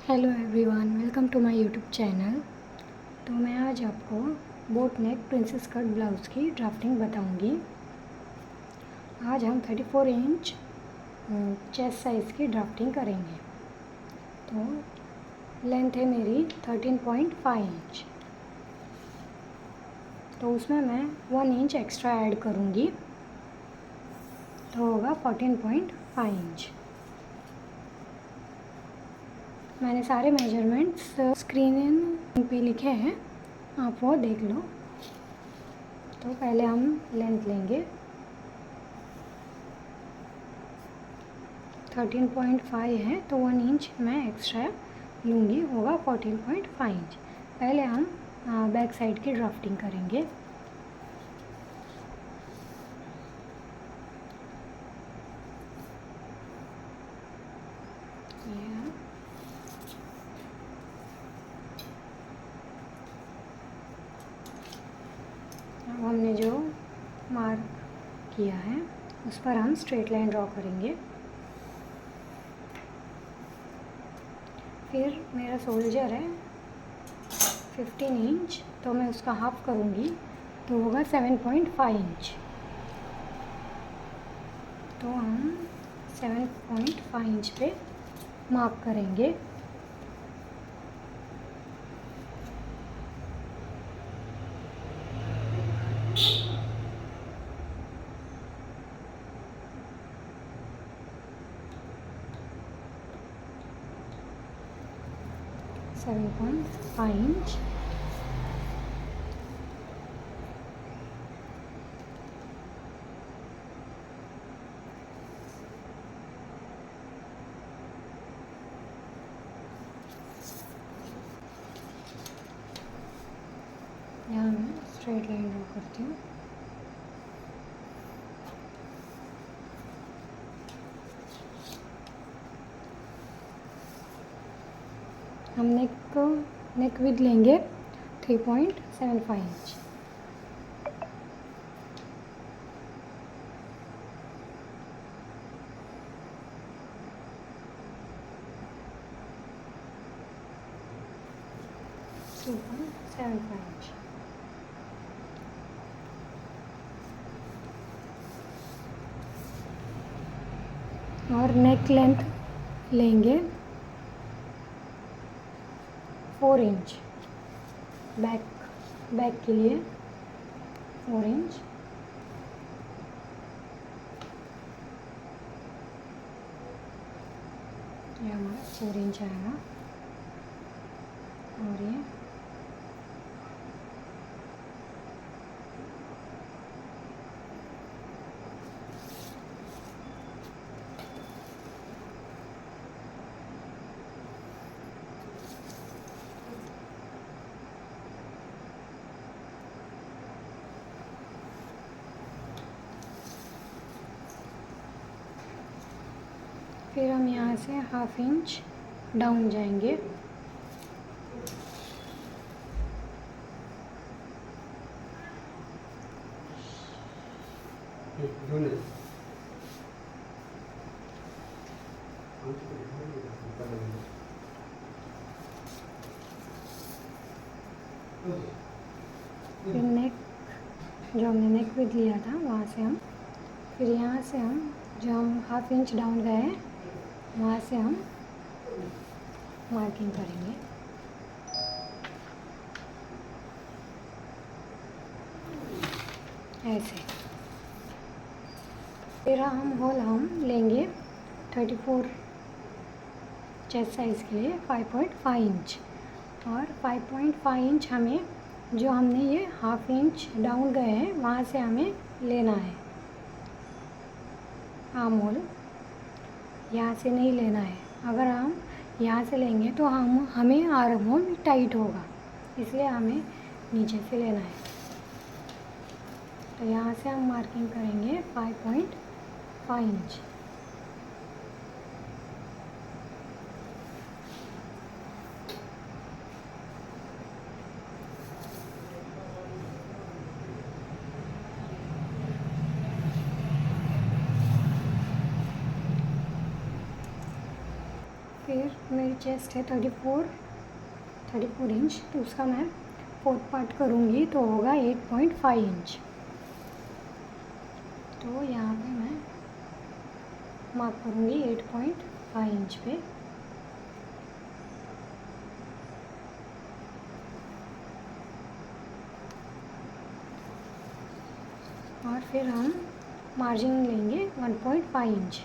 Hello everyone, welcome to my YouTube channel. तो मैं आज आपको boat neck princess cut blouse की ड्राफ्टिंग बताऊंगी। आज हम 34 इंच चेस्ट साइज़ की ड्राफ्टिंग करेंगे। तो लेंथ है मेरी 13.5 इंच, तो उसमें मैं 1 इंच एक्स्ट्रा ऐड करूंगी, तो होगा 14.5 इंच। मैंने सारे मेजरमेंट्स स्क्रीन पे लिखे हैं, आप वो देख लो। तो पहले हम लेंथ लेंगे 13.5 है, तो 1 इंच मैं एक्स्ट्रा लूँगी, होगा 14.5 इंच। पहले हम बैक साइड की ड्राफ्टिंग करेंगे। अब हमने जो मार्क किया है उस पर हम स्ट्रेट लाइन ड्रॉ करेंगे। फिर मेरा शोल्डर है 15 इंच, तो मैं उसका हाफ करूँगी, तो होगा 7.5 इंच। तो हम 7.5 इंच पे मार्क करेंगे। Seven point five inch. यहाँ मैं स्ट्रेट लाइन ड्रॉ करती हूँ। हम नेक विद लेंगे 3.75 इंच। और नेक लेंथ लेंगे 4 इंच। बैक के लिए 4 इंच। ये हमारा 4 इंच आएगा। और ये फिर हम यहाँ से हाफ इंच डाउन जाएंगे। फिर नेक जो हमने नेक विद लिया था वहाँ से हम फिर यहाँ से हम जो हम हाफ इंच डाउन गए हैं वहाँ से हम मार्किंग करेंगे। ऐसे फिर हम होल हम लेंगे 34 चेस्ट साइज़ के लिए 5.5 इंच। और 5.5 इंच हमें जो हमने ये हाफ इंच डाउन गए हैं वहाँ से हमें लेना है। आर्म होल यहाँ से नहीं लेना है। अगर हम यहाँ से लेंगे तो हमें आर्म होल टाइट होगा, इसलिए हमें नीचे से लेना है। तो यहाँ से हम मार्किंग करेंगे 5.5 इंच। फिर फिर मेरी चेस्ट है 34 इंच, तो उसका मैं 4th पार्ट करूँगी तो होगा 8.5 इंच। तो यहाँ पे मैं मार्क करूँगी 8.5 इंच पे। और फिर हम मार्जिन लेंगे 1.5 इंच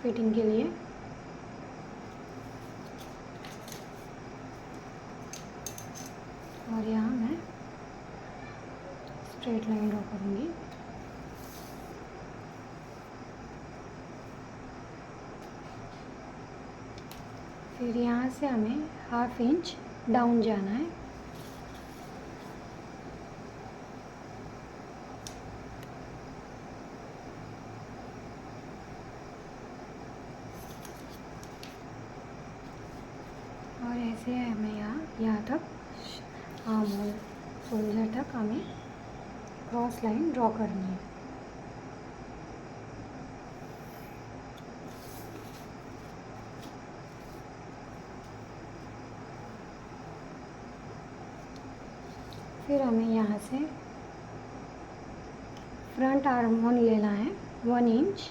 फिटिंग के लिए। और यहाँ मैं स्ट्रेट लाइन ड्रॉ करूँगी। फिर यहाँ से हमें 1/2 इंच डाउन जाना है। और ऐसे हमें यहाँ तक आर्म होल शोल्डर तक हमें क्रॉस लाइन ड्रॉ करनी है। फिर हमें यहाँ से फ्रंट आर्म होल लेना है 1 इंच।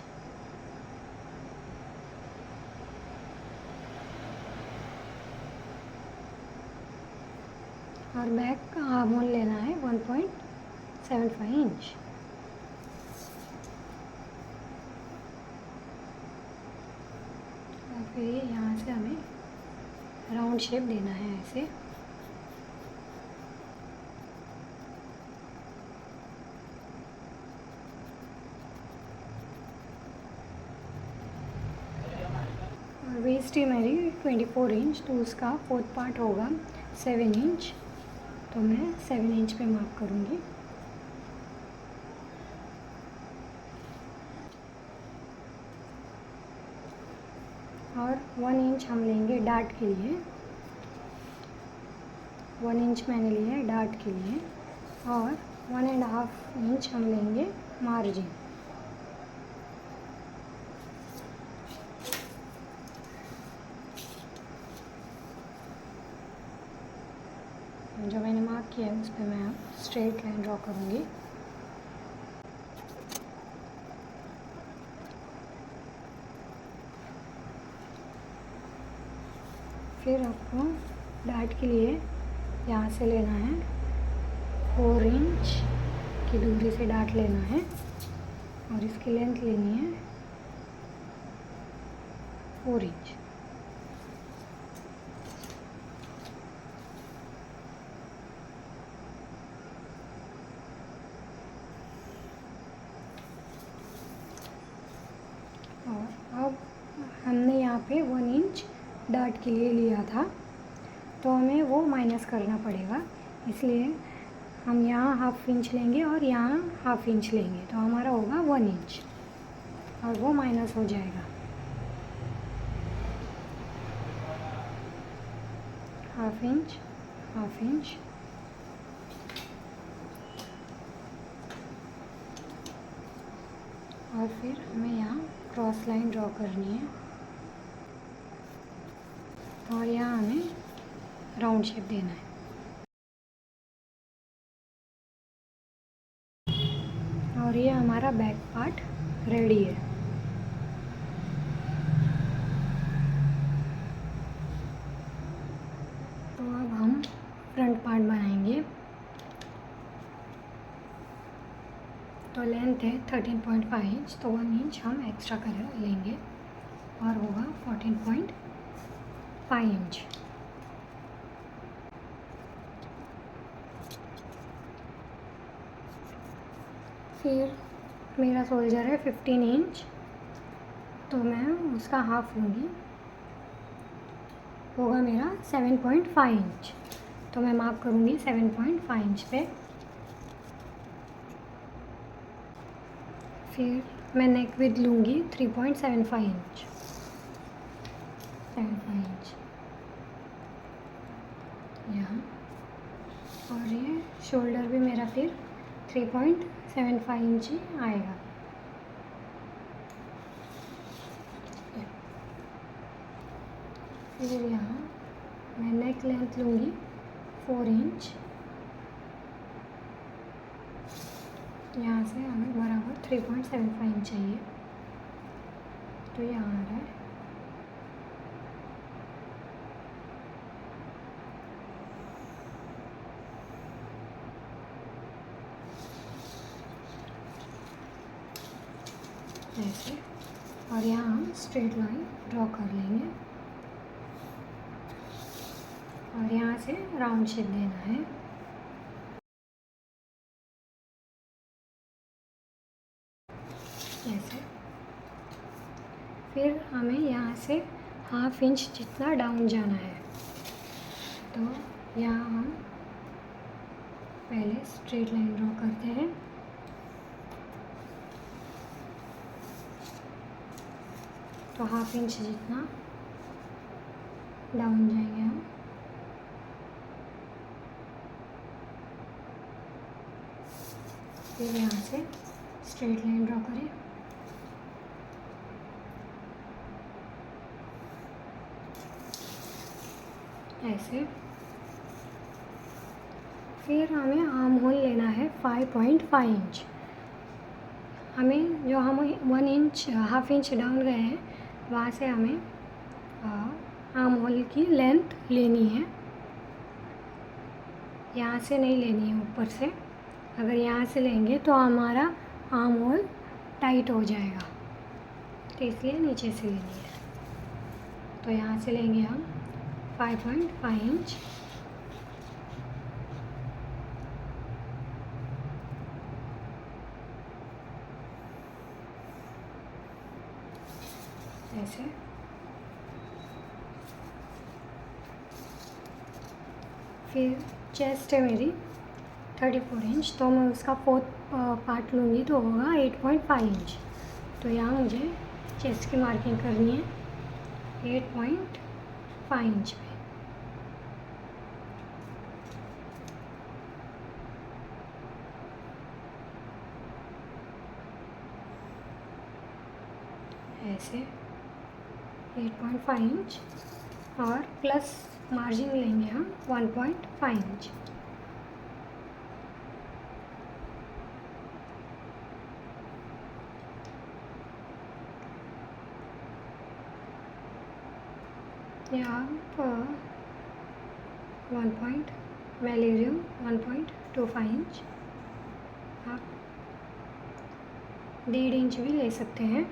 और बैक आर्म होल लेना है 1.75 इंच। और फिर ये यहाँ से हमें राउंड शेप देना है ऐसे। और वेस्ट है मेरी 24 इंच, तो उसका 4th पार्ट होगा 7 इंच। तो मैं 7 इंच पे मार्क करूँगी। और 1 इंच हम लेंगे डार्ट के लिए। 1 इंच मैंने लिया है डार्ट के लिए। और 1.5 इंच हम लेंगे मार्जिन। जो मैंने मार्क किया है उस पर मैं अब स्ट्रेट लाइन ड्रॉ करूँगी। फिर आपको डार्ट के लिए यहाँ से लेना है 4 इंच की दूरी से डार्ट लेना है। और इसकी लेंथ लेनी है 4 इंच। और अब हमने यहाँ पे 1 इंच डार्ट के लिए लिया था, तो हमें वो माइनस करना पड़ेगा। इसलिए हम यहाँ 1/2 इंच लेंगे और यहाँ 1/2 इंच लेंगे, तो हमारा होगा 1 इंच और वो माइनस हो जाएगा। 1/2 इंच 1/2 इंच। और फिर हमें यहाँ क्रॉस लाइन ड्रॉ करनी है। और यहाँ हमें राउंड शेप देना है। और ये हमारा बैक पार्ट रेडी है। तो अब हम फ्रंट पार्ट बनाएंगे। तो लेंथ है 13.5 इंच, तो 1 इंच हम एक्स्ट्रा कर लेंगे और होगा 14.5 इंच। फिर मेरा शोल्डर है 15 इंच, तो मैं उसका हाफ लूँगी, होगा मेरा 7.5 इंच। तो मैं मार्क करूँगी 7.5 इंच पे। फिर मैं नेक विड्थ लूँगी 3.75 इंच, 75 इंच यहाँ। और ये शोल्डर भी मेरा फिर 3.75 इंच ही आएगा। फिर यहाँ मैं नेक लेंथ लूँगी 4 इंच। यहाँ से हमें बराबर 3.75 इंच चाहिए, तो यहाँ आ रहा है। ऐसे, और यहाँ हम स्ट्रेट लाइन ड्रॉ कर लेंगे और यहाँ से राउंड शेप देना है। ऐसे, फिर हमें यहाँ से 1/2 इंच जितना डाउन जाना है, तो यहाँ हम पहले स्ट्रेट लाइन ड्रॉ करते हैं। तो 1/2 इंच जितना डाउन जाएंगे हम। फिर यहाँ से स्ट्रेट लाइन ड्रॉ करें। ऐसे, फिर हमें आर्म होल लेना है 5.5 इंच। हमें जो हम 1 इंच 1/2 इंच डाउन गए हैं, वहाँ से हमें आर्म होल की लेंथ लेनी है। यहाँ से नहीं लेनी है, ऊपर से। अगर यहाँ से लेंगे तो हमारा आर्म होल टाइट हो जाएगा, तो इसलिए नीचे से लेनी है। तो यहाँ से लेंगे हम 5.5 इंच। ऐसे, फिर चेस्ट है मेरी 34 इंच, तो मैं उसका 4th पार्ट लूँगी तो होगा 8.5 इंच। तो यहाँ मुझे चेस्ट की मार्किंग करनी है 8.5 इंच पे। ऐसे 8.5 इंच और प्लस मार्जिन लेंगे हम 1.5 इंच। यहाँ 1 मैं ले रही हूँ 1.25 इंच। आप 1.5 इंच भी ले सकते हैं।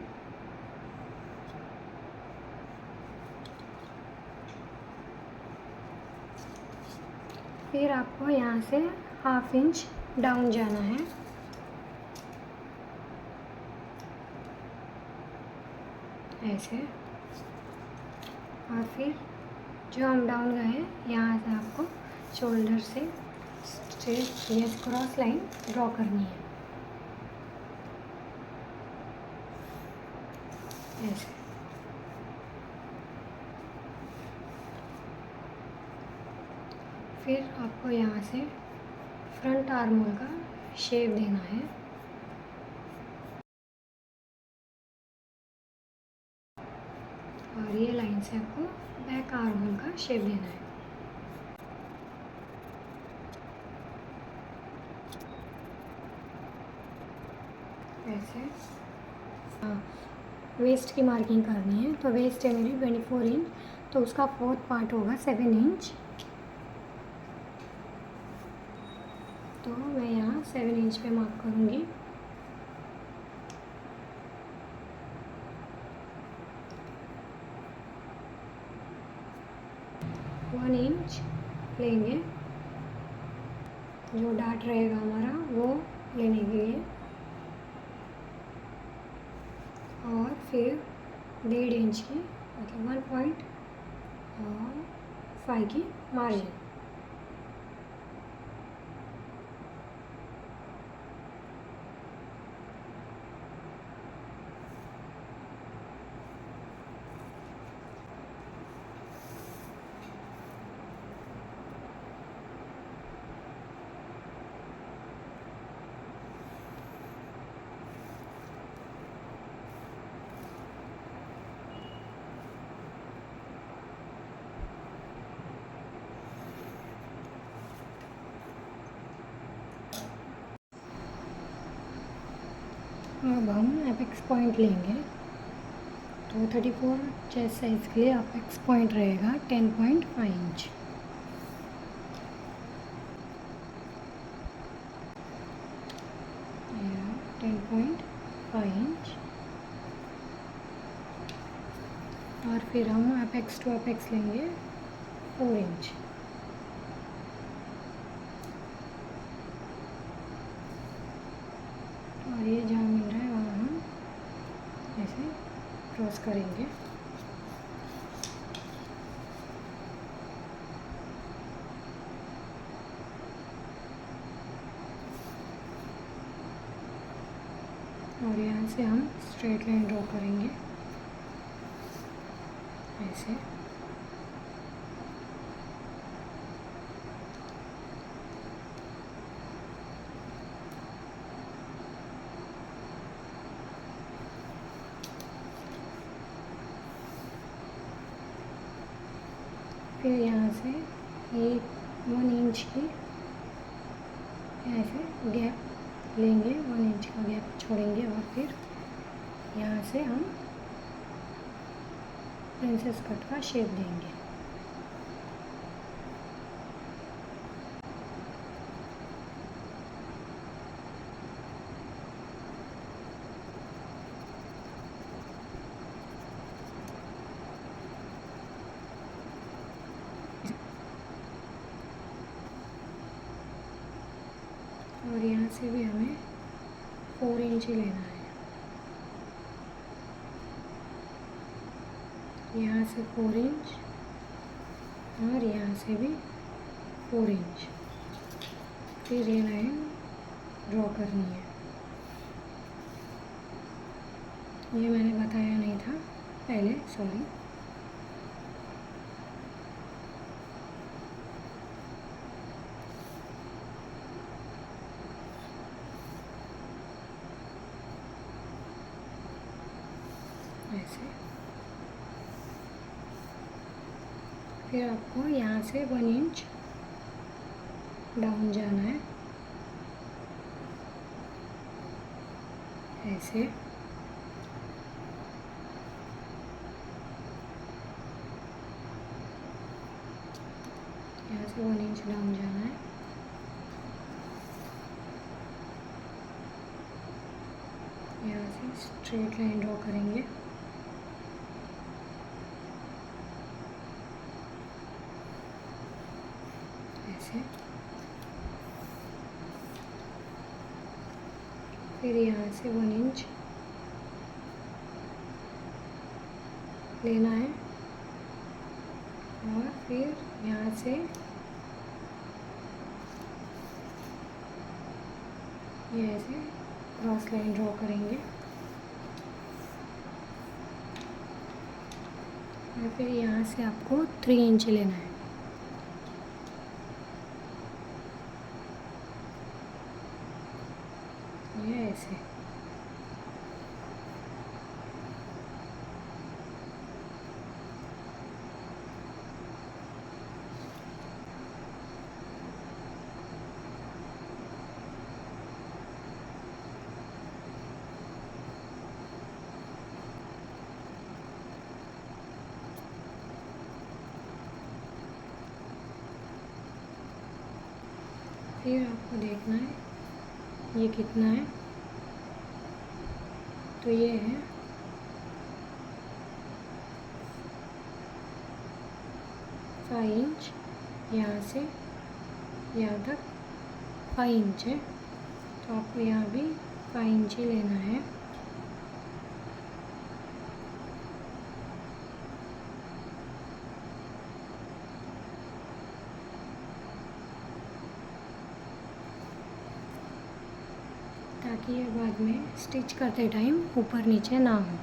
फिर आपको यहाँ से 1/2 इंच डाउन जाना है। ऐसे, और फिर जो हम डाउन गए हैं, यहाँ से आपको शोल्डर से स्ट्रेट ये क्रॉस लाइन ड्रॉ करनी है। ऐसे, फिर आपको यहाँ से फ्रंट आर्म होल का शेप देना है। और ये लाइन से आपको बैक आर्म होल का शेप देना है। ऐसे, वेस्ट की मार्किंग करनी है। तो वेस्ट है मेरी 24 इंच, तो उसका 4th पार्ट होगा 7 इंच। तो मैं यहाँ 7 इंच पे मार्क करूँगी। वन इंच लेंगे, जो डार्ट रहेगा हमारा वो लेने के लिए, और फिर 1.5 इंच की मतलब 1.5 की मार्जिन। अब हम एपेक्स पॉइंट लेंगे, तो 34 चेस्ट साइज़ के लिए एपेक्स पॉइंट रहेगा 10.5 इंच। या 10.5 इंच। और फिर हम एपेक्स टू एपेक्स लेंगे 4 इंच। और ये जहाँ मिल रहा है वहाँ हम ऐसे क्रॉस करेंगे। और यहाँ से हम स्ट्रेट लाइन ड्रॉ करेंगे ऐसे। फिर यहाँ से 1 इंच की ऐसे गैप लेंगे, 1 इंच का गैप छोड़ेंगे और फिर यहाँ से हम प्रिंसेस कट का शेप देंगे। और यहाँ से भी हमें 4 इंच ही लेना है। यहाँ से 4 इंच और यहाँ से भी 4 इंच। फिर ये लाइन ड्रॉ करनी है। ये मैंने बताया नहीं था पहले, सॉरी। ऐसे। फिर आपको यहाँ से 1 इंच डाउन जाना है ऐसे। यहाँ से 1 इंच डाउन जाना है। यहाँ से स्ट्रेट लाइन ड्रॉ करेंगे। ऐसे। फिर यहाँ से 1 इंच लेना है और फिर यहाँ से ये ऐसे क्रॉस लाइन ड्रॉ करेंगे और फिर यहाँ से आपको 3 इंच लेना है। ये ऐसे। फिर आपको देखना है ये कितना है, तो ये है 5 इंच। यहाँ से यहाँ तक 5 इंच है, तो आपको यहाँ भी 5 इंच ही लेना है। ताकि ये बाद में स्टिच करते टाइम ऊपर नीचे ना हो।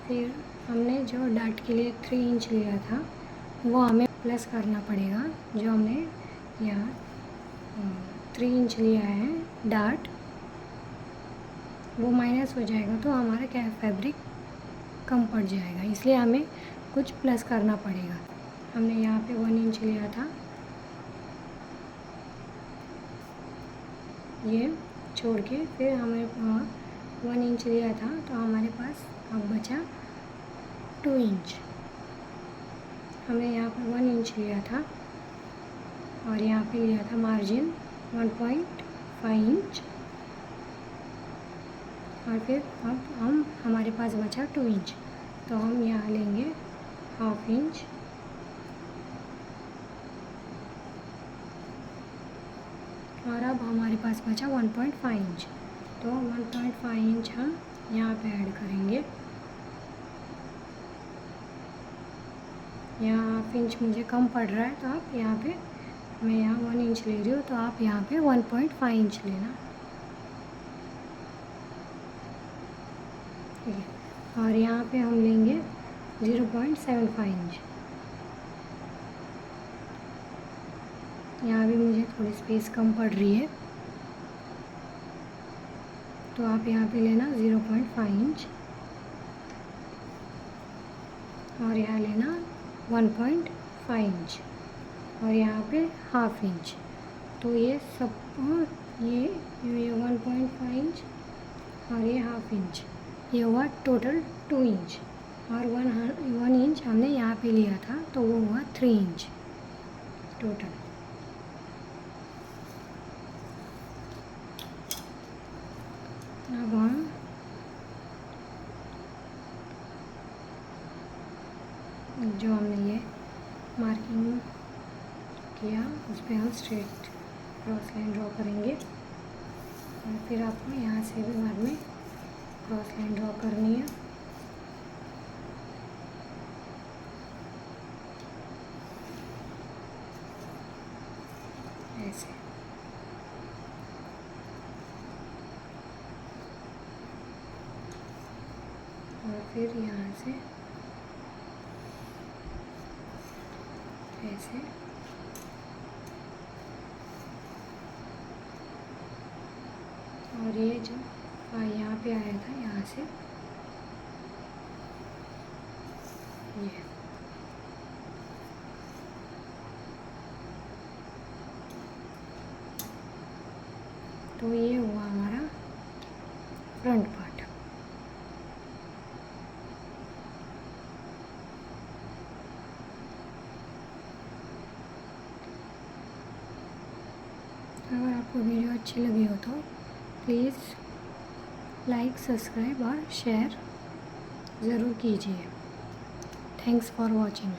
फिर हमने जो डार्ट के लिए 3 इंच लिया था वो हमें प्लस करना पड़ेगा। जो हमने यहाँ 3 इंच लिया है डार्ट, वो माइनस हो जाएगा तो हमारा क्या फैब्रिक कम पड़ जाएगा, इसलिए हमें कुछ प्लस करना पड़ेगा। हमने यहाँ पे 1 इंच लिया था ये छोड़ के फिर हमें 1 इंच लिया था, तो हमारे पास अब बचा 2 इंच। हमने यहाँ पर 1 इंच लिया था और यहाँ पे लिया था मार्जिन 1.5 इंच, और फिर अब हमारे पास बचा 2 इंच, तो हम यहाँ लेंगे 1/2 इंच और अब हमारे पास बचा 1.5 इंच, तो 1.5 इंच हम यहाँ पे ऐड करेंगे। यहाँ 1/2 इंच मुझे कम पड़ रहा है, तो आप यहाँ पे, मैं यहाँ 1 इंच ले रही हूँ, तो आप यहाँ पे 1.5 इंच लेना, ठीक है। और यहाँ पे हम लेंगे 0.75 इंच। यहाँ भी मुझे थोड़ी स्पेस कम पड़ रही है, तो आप यहाँ पे लेना 0.5 इंच और यहाँ लेना 1.5 इंच और यहाँ पे 1/2 इंच। तो ये सब ये 1.5 इंच और ये 1/2 इंच, ये हुआ टोटल 2 इंच, और 1 इंच हमने यहाँ पे लिया था, तो वो हुआ 3 इंच टोटल। अब हम जो हमने ये मार्किंग किया उस पर हम स्ट्रेट क्रॉस लाइन ड्रॉ करेंगे, और फिर आपको यहाँ से भी बाद में क्रॉस लाइन ड्रॉ करनी है। ऐसे और फिर यहाँ से ऐसे, और ये जो यहाँ पे आया था यहाँ से ये, तो ये हुआ हमारा फ्रंट पार्ट। अगर आपको वीडियो अच्छी लगी हो तो प्लीज़ लाइक, सब्सक्राइब और शेयर ज़रूर कीजिए। Thanks for watching.